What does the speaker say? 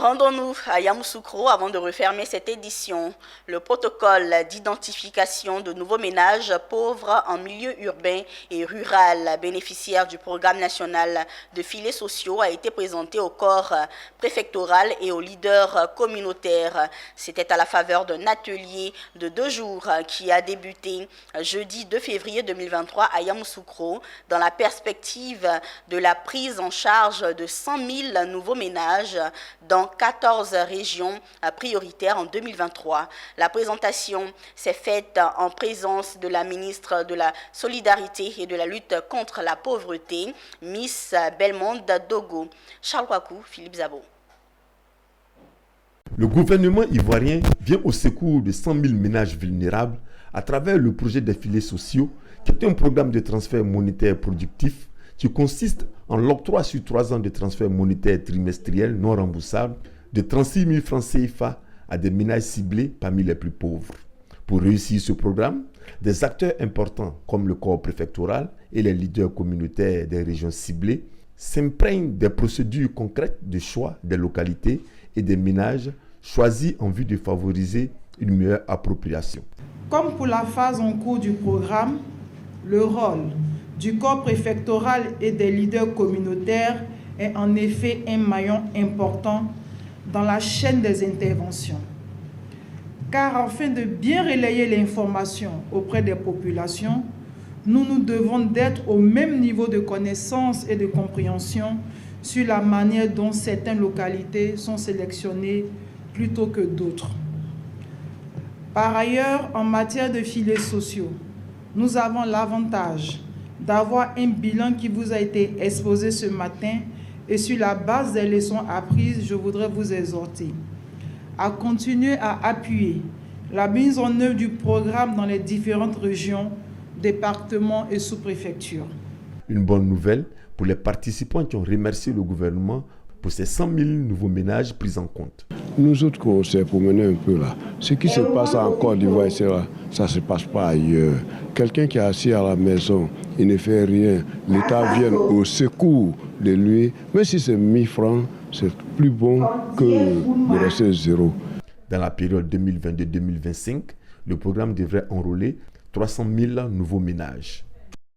Rendons-nous à Yamoussoukro avant de refermer cette édition. Le protocole d'identification de nouveaux ménages pauvres en milieu urbain et rural bénéficiaires du programme national de filets sociaux a été présenté au corps préfectoral et aux leaders communautaires. C'était à la faveur d'un atelier de 2 jours qui a débuté jeudi 2 février 2023 à Yamoussoukro dans la perspective de la prise en charge de 100 000 nouveaux ménages dans 14 régions prioritaires en 2023. La présentation s'est faite en présence de la ministre de la Solidarité et de la lutte contre la pauvreté, Miss Belmonde Dogo. Charles Kwaku, Philippe Zabo. Le gouvernement ivoirien vient au secours de 100 000 ménages vulnérables à travers le projet des filets sociaux, qui est un programme de transfert monétaire productif qui consiste en l'octroi sur 3 ans de transfert monétaire trimestriel non remboursable de 36 000 francs CFA à des ménages ciblés parmi les plus pauvres. Pour réussir ce programme, des acteurs importants comme le corps préfectoral et les leaders communautaires des régions ciblées s'imprègnent des procédures concrètes de choix des localités et des ménages choisis en vue de favoriser une meilleure appropriation. Comme pour la phase en cours du programme, le rôle du corps préfectoral et des leaders communautaires est en effet un maillon important dans la chaîne des interventions. Car afin de bien relayer l'information auprès des populations, nous devons d'être au même niveau de connaissance et de compréhension sur la manière dont certaines localités sont sélectionnées plutôt que d'autres. Par ailleurs, en matière de filets sociaux, nous avons l'avantage d'avoir un bilan qui vous a été exposé ce matin et sur la base des leçons apprises, je voudrais vous exhorter à continuer à appuyer la mise en œuvre du programme dans les différentes régions, départements et sous-préfectures. Une bonne nouvelle pour les participants qui ont remercié le gouvernement pour ces 100 000 nouveaux ménages pris en compte. Nous autres, on s'est promené un peu là. Ce qui se passe en Côte d'Ivoire, ça ne se passe pas ailleurs. Quelqu'un qui est assis à la maison, il ne fait rien. L'État vient au secours de lui. Même si c'est 1000 francs, c'est plus bon que de rester zéro. Dans la période 2022-2025, le programme devrait enrôler 300 000 nouveaux ménages.